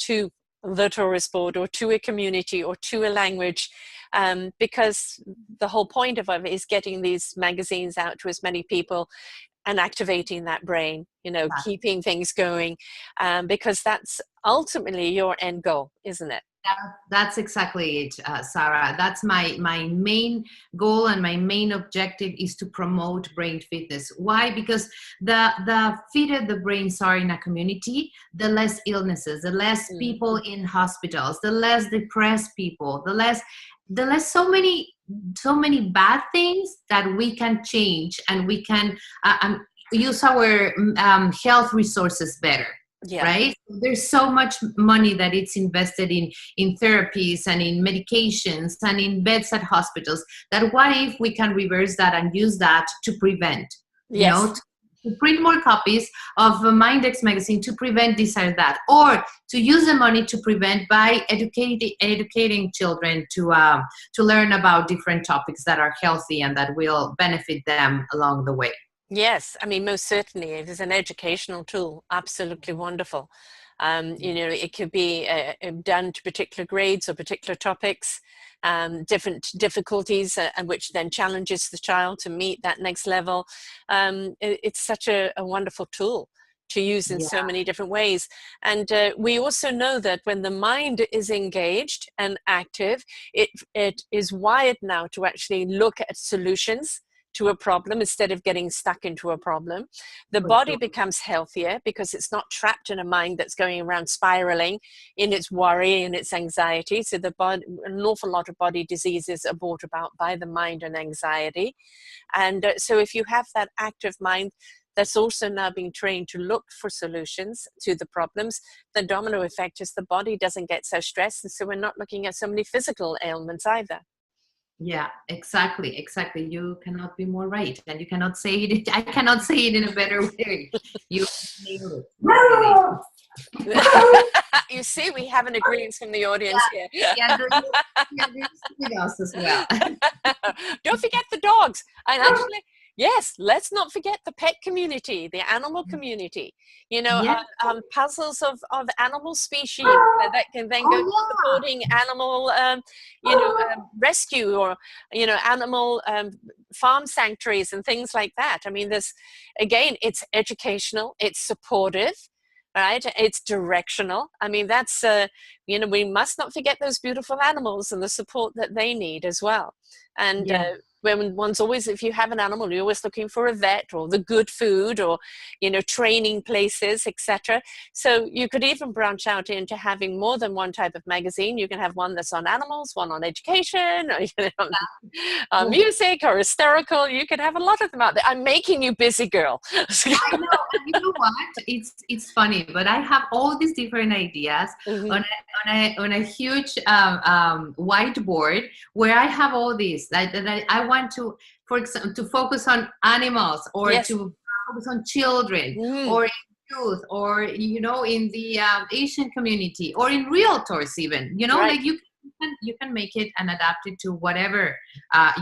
Speaker 1: to the tourist board or to a community or to a language, because the whole point of it is getting these magazines out to as many people and activating that brain, keeping things going, because that's ultimately your end goal, isn't it?
Speaker 2: That's exactly it, Sarah. That's my main goal, and my main objective is to promote brain fitness. Why? Because the fitter the brains are in a community, the less illnesses, the less
Speaker 1: Mm.
Speaker 2: people in hospitals, the less depressed people, the less so many bad things that we can change, and we can use our health resources better.
Speaker 1: Yeah.
Speaker 2: Right, there's so much money that it's invested in therapies and in medications and in beds at hospitals, that what if we can reverse that and use that to prevent,
Speaker 1: Yes.
Speaker 2: to print more copies of a Mindex magazine to prevent this or that, or to use the money to prevent by educating children to learn about different topics that are healthy and that will benefit them along the way.
Speaker 1: Yes, I mean, most certainly, it is an educational tool. Absolutely wonderful. It could be done to particular grades or particular topics, different difficulties, and which then challenges the child to meet that next level. It's such a wonderful tool to use in
Speaker 2: Yeah.
Speaker 1: so many different ways. And we also know that when the mind is engaged and active, it is wired now to actually look at solutions to a problem instead of getting stuck into a problem. The
Speaker 2: For
Speaker 1: body
Speaker 2: sure.
Speaker 1: becomes healthier because it's not trapped in a mind that's going around spiraling in its worry and its anxiety. So an awful lot of body diseases are brought about by the mind and anxiety. And so if you have that active mind that's also now being trained to look for solutions to the problems, the domino effect is the body doesn't get so stressed, and so we're not looking at so many physical ailments either.
Speaker 2: Yeah, exactly. You cannot be more right, and you cannot say it. I cannot say it in a better way. You nailed it. Really.
Speaker 1: You see, we have an agreement from the audience here.
Speaker 2: Yeah, there's something else as well.
Speaker 1: Don't forget the dogs. And actually, yes, let's not forget the pet community, the animal community.
Speaker 2: Yeah.
Speaker 1: Puzzles of animal species that can then go to
Speaker 2: Oh
Speaker 1: supporting animal, rescue, or animal farm sanctuaries and things like that. I mean, it's educational, it's supportive. Right, it's directional. I mean, that's we must not forget those beautiful animals and the support that they need as well. And
Speaker 2: yeah.
Speaker 1: if you have an animal, you're always looking for a vet or the good food, or training places, etc. So you could even branch out into having more than one type of magazine. You can have one that's on animals, one on education, or on music or hysterical. You can have a lot of them out there. I'm making you busy, girl.
Speaker 2: I know. And you know what? It's funny, but I have all these different ideas
Speaker 1: Mhm.
Speaker 2: on a huge whiteboard where I have all these that I want to, for example, to focus on animals, or
Speaker 1: Yes.
Speaker 2: to focus on children,
Speaker 1: Mm.
Speaker 2: or in youth, or in the Asian community, or in realtors even.
Speaker 1: Right.
Speaker 2: Like you can make it and adapt it to whatever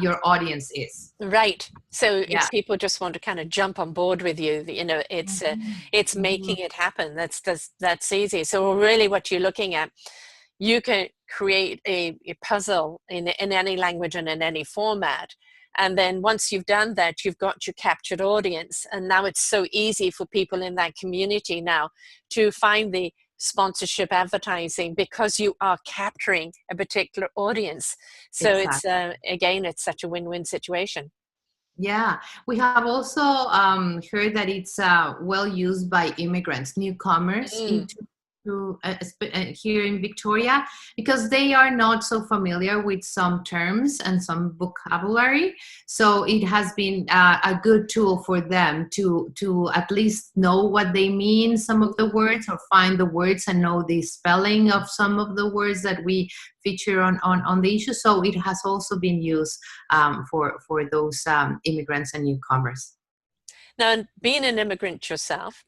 Speaker 2: your audience is.
Speaker 1: Right. So
Speaker 2: Yeah.
Speaker 1: if people just want to kind of jump on board with you, it's making it happen. That's easy. So really, what you're looking at, you can create a puzzle in any language and in any format. And then once you've done that, you've got your captured audience. And now it's so easy for people in that community now to find the sponsorship advertising because you are capturing a particular audience. So it's,
Speaker 2: Exactly.
Speaker 1: again, it's such a win-win situation.
Speaker 2: Yeah, we have also heard that it's well used by immigrants, newcomers
Speaker 1: Mm.
Speaker 2: into here in Victoria, because they are not so familiar with some terms and some vocabulary. So it has been a good tool for them to at least know what they mean, some of the words, or find the words and know the spelling of some of the words that we feature on the issue. So it has also been used for those immigrants and newcomers.
Speaker 1: Now, being an immigrant yourself,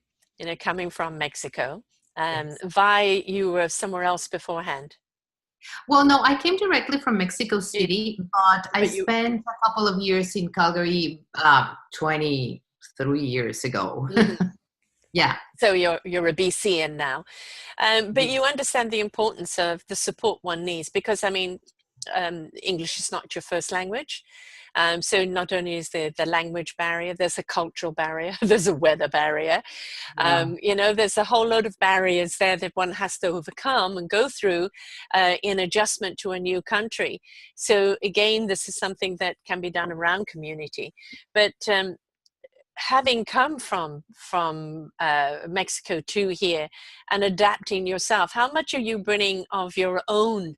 Speaker 1: coming from Mexico,
Speaker 2: Yes.
Speaker 1: why you were somewhere else beforehand?
Speaker 2: Well, no, I came directly from Mexico
Speaker 1: You,
Speaker 2: City, but I
Speaker 1: but you,
Speaker 2: spent a couple of years in Calgary 23 years ago.
Speaker 1: mhm.
Speaker 2: Yeah.
Speaker 1: So you're a BCN now, but
Speaker 2: Yes.
Speaker 1: you understand the importance of the support one needs, because I mean, English is not your first language. So not only is there the language barrier, there's a cultural barrier, there's a weather barrier.
Speaker 2: Yeah.
Speaker 1: There's a whole load of barriers there that one has to overcome and go through in adjustment to a new country. So again, this is something that can be done around community. But having come from Mexico to here and adapting yourself, how much are you bringing of your own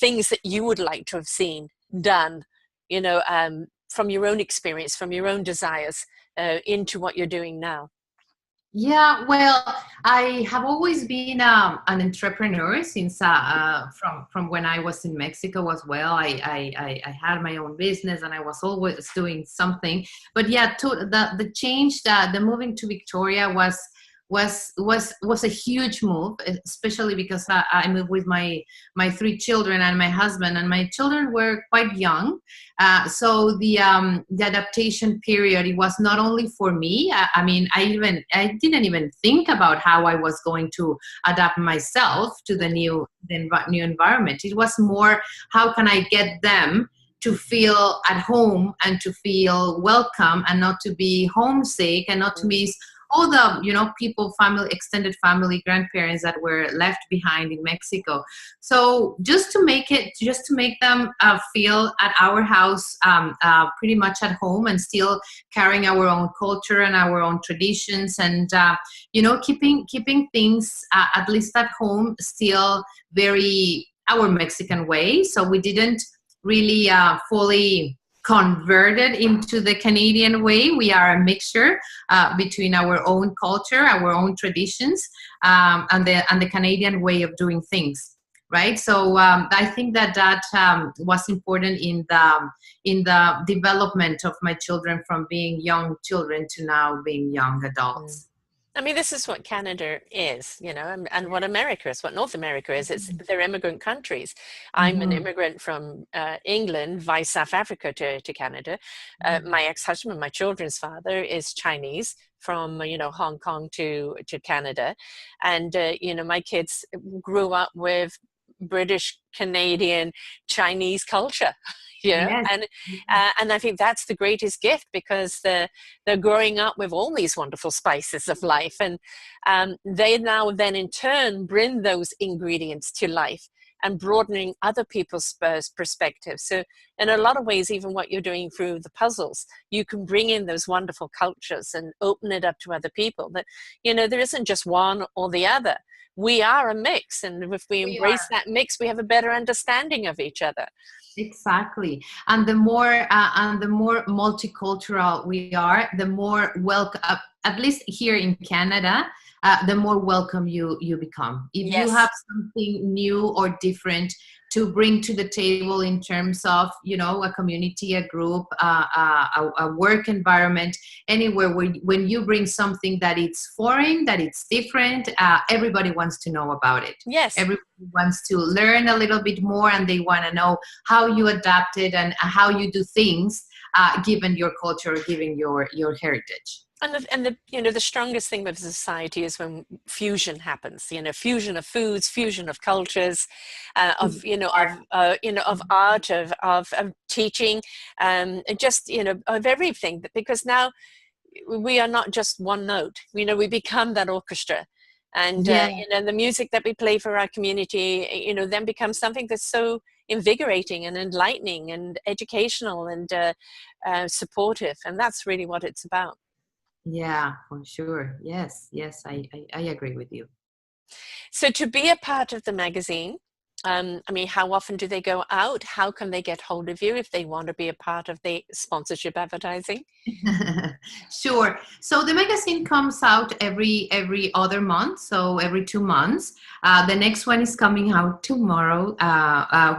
Speaker 1: things that you would like to have seen done, from your own experience, from your own desires, into what you're doing now?
Speaker 2: Yeah, well, I have always been an entrepreneur since from when I was in Mexico as well. I had my own business and I was always doing something. But yeah, the change, the moving to Victoria was a huge move, especially because I moved with my three children and my husband, and my children were quite young. So the adaptation period, it was not only for me. I mean, I didn't even think about how I was going to adapt myself to the new environment. It was more, how can I get them to feel at home and to feel welcome and not to be homesick and not to miss all the people, family, extended family, grandparents that were left behind in Mexico. So just to make them feel at our house pretty much at home, and still carrying our own culture and our own traditions, and keeping things at least at home still very our Mexican way. So we didn't really fully converted into the Canadian way. We are a mixture between our own culture, our own traditions, and the Canadian way of doing things, right? So I think that was important in the development of my children, from being young children to now being young adults.
Speaker 1: I mean, this is what Canada is, and what America is, what North America is. They're immigrant countries. I'm an
Speaker 2: Mhm.
Speaker 1: immigrant from England via South Africa to Canada. My ex-husband, my children's father, is Chinese from, Hong Kong to Canada. And, my kids grew up with British, Canadian, Chinese culture.
Speaker 2: Yes.
Speaker 1: And I think that's the greatest gift, because they're growing up with all these wonderful spices of life, and they now then in turn bring those ingredients to life and broadening other people's perspectives. So in a lot of ways, even what you're doing through the puzzles, you can bring in those wonderful cultures and open it up to other people, that there isn't just one or the other. We are a mix, and if we
Speaker 2: We
Speaker 1: embrace
Speaker 2: are.
Speaker 1: that mix, we have a better understanding of each other.
Speaker 2: Exactly, and the more multicultural we are, the more welcome. At least here in Canada, the more welcome you become. If you
Speaker 1: Yes.
Speaker 2: have something new or different to bring to the table in terms of a community, a group, a work environment, anywhere where when you bring something that it's foreign, that it's different, everybody wants to know about it.
Speaker 1: Yes.
Speaker 2: Everybody wants to learn a little bit more, and they want to know how you adapt it and how you do things, given your culture, given your heritage.
Speaker 1: And the strongest thing with society is when fusion happens. Fusion of foods, fusion of cultures, of art, of teaching, just of everything. Because now we are not just one note. We become that orchestra. And
Speaker 2: Yeah.
Speaker 1: the music that we play for our community, then becomes something that's so invigorating and enlightening and educational and supportive. And that's really what it's about.
Speaker 2: Yeah, for sure. Yes, yes, I agree with you.
Speaker 1: So to be a part of the magazine, I mean, how often do they go out? How can they get hold of you if they want to be a part of the sponsorship advertising?
Speaker 2: Sure. So the magazine comes out every other month, so every 2 months. The next one is coming out tomorrow,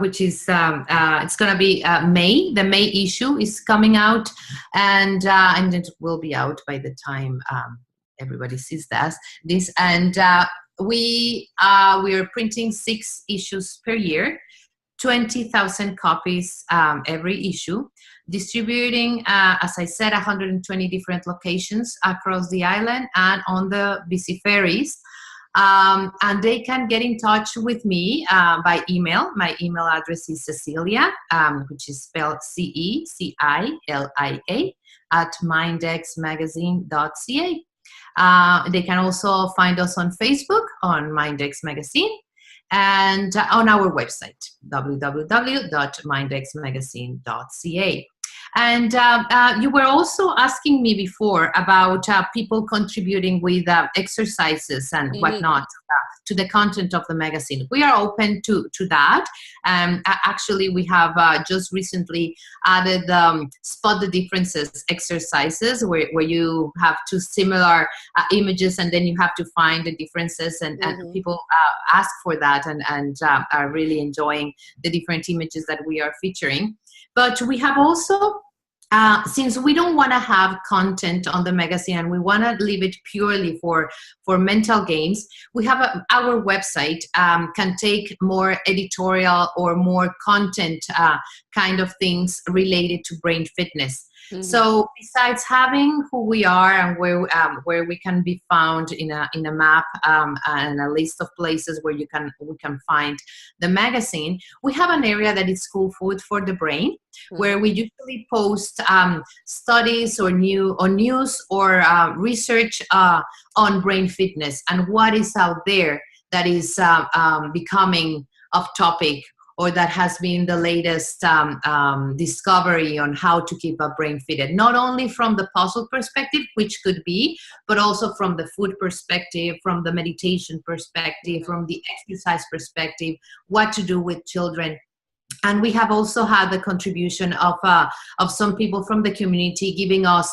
Speaker 2: which is it's gonna be May. The May issue is coming out, and it will be out by the time everybody sees this. And we are printing 6 issues per year, 20,000 copies every issue, distributing, as I said, 120 different locations across the island and on the busy ferries. And they can get in touch with me by email. My email address is Cecilia, which is spelled CECILIA, at mindexmagazine.ca. They can also find us on Facebook on Mindex Magazine, and on our website, www.mindexmagazine.ca. And you were also asking me before about people contributing with exercises and whatnot to the content of the magazine. We are open to that. Actually, we have just recently added Spot the Differences exercises, where you have 2 similar images and then you have to find the differences, and people ask for that and are really enjoying the different images that we are featuring. But we have also, since we don't want to have content on the magazine and we want to leave it purely for mental games, we have our website can take more editorial or more content kind of things related to brain fitness. So besides having who we are and where we can be found in a map and a list of places where we can find the magazine, we have an area that is Cool Food for the Brain, where we usually post studies or news or research on brain fitness and what is out there that is becoming off topic, or that has been the latest discovery on how to keep a brain fitted, not only from the puzzle perspective, which could be, but also from the food perspective, from the meditation perspective, from the exercise perspective, what to do with children. And we have also had the contribution of some people from the community giving us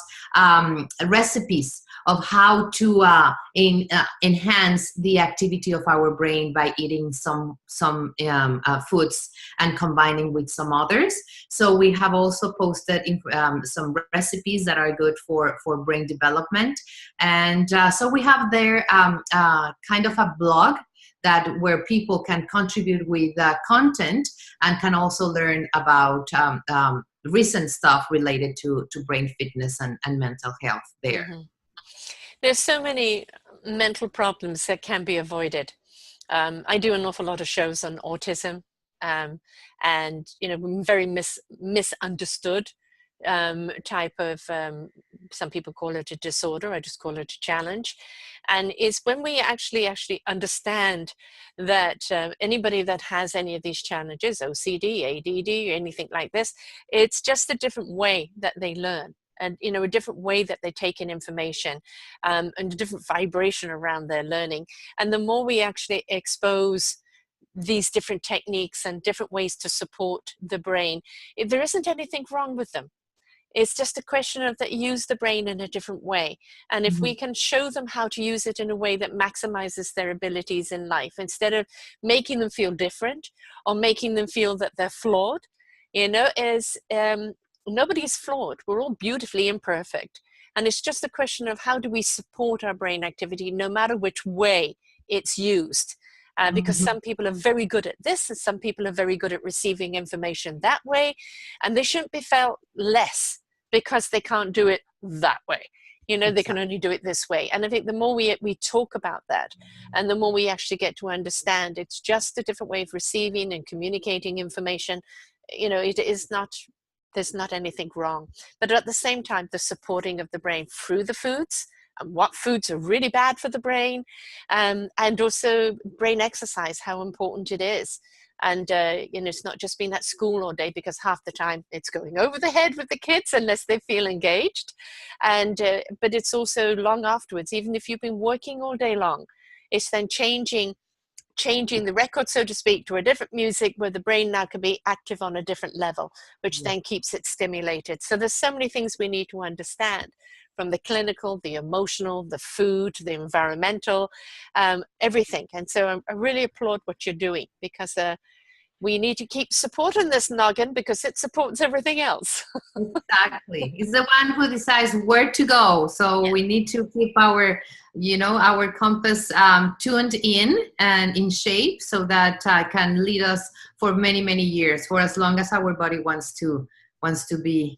Speaker 2: recipes of how to enhance the activity of our brain by eating some foods and combining with some others. So we have also posted some recipes that are good for brain development. And so we have there kind of a blog where people can contribute with content and can also learn about recent stuff related to brain fitness and mental health there.
Speaker 1: There's so many mental problems that can be avoided. I do an awful lot of shows on autism, and very misunderstood type of, some people call it a disorder, I just call it a challenge. And it's when we actually understand that anybody that has any of these challenges, OCD, ADD, or anything like this, it's just a different way that they learn. And a different way that they take in information, and a different vibration around their learning. And the more we actually expose these different techniques and different ways to support the brain, there isn't anything wrong with them. It's just a question of that use the brain in a different way. And if we can show them how to use it in a way that maximizes their abilities in life, instead of making them feel different or making them feel that they're flawed, nobody's flawed. We're all beautifully imperfect. And it's just a question of how do we support our brain activity, no matter which way it's used. Because some people are very good at this and some people are very good at receiving information that way. And they shouldn't be felt less because they can't do it that way. They can only do it this way. And I think the more we talk about that, and the more we actually get to understand it's just a different way of receiving and communicating information, it is not, there's not anything wrong. But at the same time, the supporting of the brain through the foods what foods are really bad for the brain, and also brain exercise, how important it is. And it's not just being at school all day, because half the time it's going over the head with the kids unless they feel engaged. And but it's also long afterwards, even if you've been working all day long, it's then changing the record, so to speak, to a different music where the brain now can be active on a different level, which then keeps it stimulated. So there's so many things we need to understand, from the clinical, the emotional, the food, the environmental, everything. And so I really applaud what you're doing, because we need to keep supporting this noggin, because it supports everything else.
Speaker 2: Exactly. It's the one who decides where to go. So we need to keep our, our compass tuned in and in shape, so that can lead us for many, many years, for as long as our body wants to be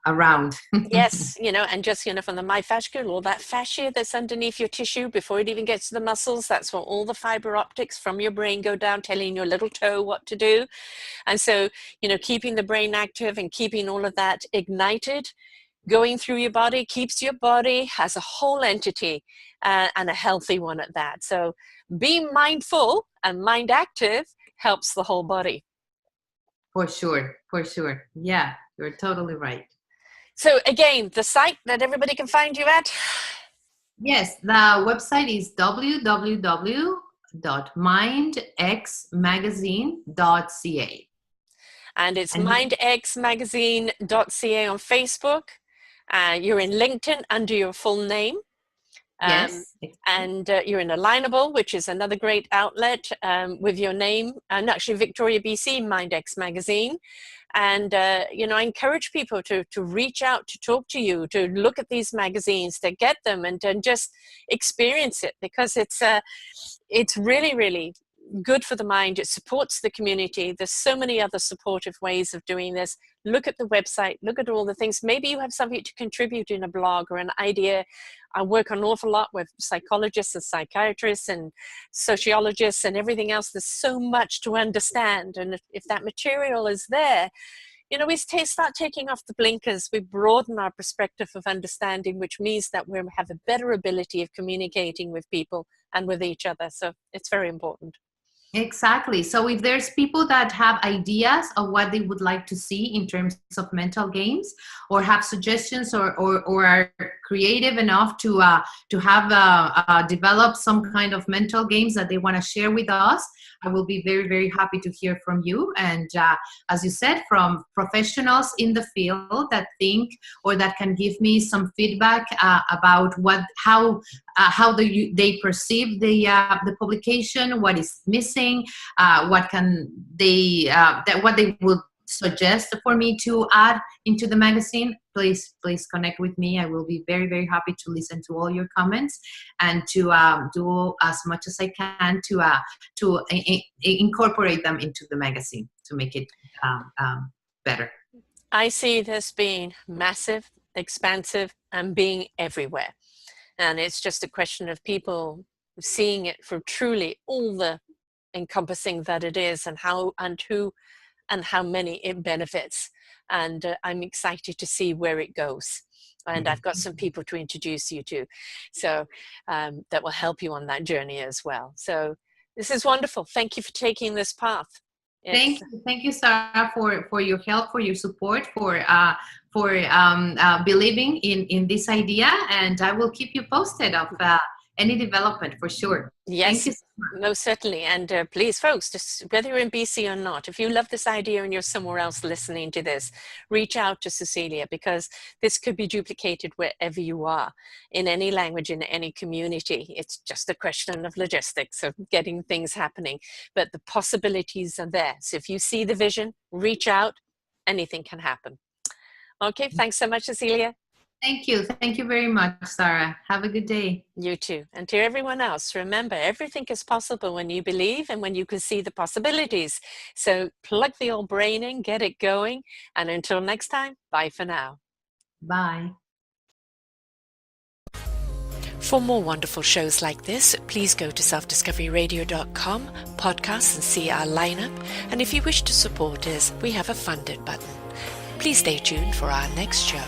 Speaker 2: around.
Speaker 1: Yes, and just, from the myofascial, all that fascia that's underneath your tissue before it even gets to the muscles, that's where all the fiber optics from your brain go down, telling your little toe what to do. And so, keeping the brain active and keeping all of that ignited, going through your body, keeps your body as a whole entity, and a healthy one at that. So being mindful and mind active helps the whole body.
Speaker 2: For sure. Yeah, you're totally right.
Speaker 1: So again, the site that everybody can find you at?
Speaker 2: Yes, the website is www.mindxmagazine.ca.
Speaker 1: And it's mindxmagazine.ca on Facebook. You're in LinkedIn under your full name.
Speaker 2: Yes.
Speaker 1: And you're in Alignable, which is another great outlet with your name, and actually Victoria, BC, MindX Magazine. And, I encourage people to reach out, to talk to you, to look at these magazines, to get them and just experience it, because it's really, really good for the mind. It supports the community. There's so many other supportive ways of doing this. Look at the website, look at all the things. Maybe you have something to contribute in a blog or an idea. I work an awful lot with psychologists and psychiatrists and sociologists and everything else. There's so much to understand. And if that material is there, we start taking off the blinkers. We broaden our perspective of understanding, which means that we have a better ability of communicating with people and with each other. So it's very important.
Speaker 2: Exactly. So if there's people that have ideas of what they would like to see in terms of mental games, or have suggestions, or are creative enough to have developed some kind of mental games that they want to share with us, I will be very, very happy to hear from you. And as you said, from professionals in the field that think, or that can give me some feedback about how they perceive the publication, what is missing, what they would suggest for me to add into the magazine. Please connect with me. I will be very, very happy to listen to all your comments, and to do as much as I can to incorporate them into the magazine to make it better.
Speaker 1: I see this being massive, expansive, and being everywhere. And it's just a question of people seeing it for truly all the encompassing that it is, and how and who and how many it benefits. And I'm excited to see where it goes. And I've got some people to introduce you to, so that will help you on that journey as well. So this is wonderful. Thank you for taking this path.
Speaker 2: Thank you, Sara, for your help, for your support, for believing in this idea, and I will keep you posted of any development for sure.
Speaker 1: Yes,
Speaker 2: thank you so much.
Speaker 1: Most certainly. And please, folks, just whether you're in BC or not, if you love this idea and you're somewhere else listening to this, reach out to Cecilia, because this could be duplicated wherever you are, in any language, in any community. It's just a question of logistics, of getting things happening, but the possibilities are there. So if you see the vision, reach out, anything can happen. Okay, thanks so much, Cecilia.
Speaker 2: Thank you. Thank you very much, Sara. Have a good day.
Speaker 1: You too. And to everyone else, remember, everything is possible when you believe and when you can see the possibilities. So plug the old brain in, get it going. And until next time, bye for now.
Speaker 2: Bye.
Speaker 1: For more wonderful shows like this, please go to selfdiscoveryradio.com, podcasts, and see our lineup. And if you wish to support us, we have a funded button. Please stay tuned for our next show.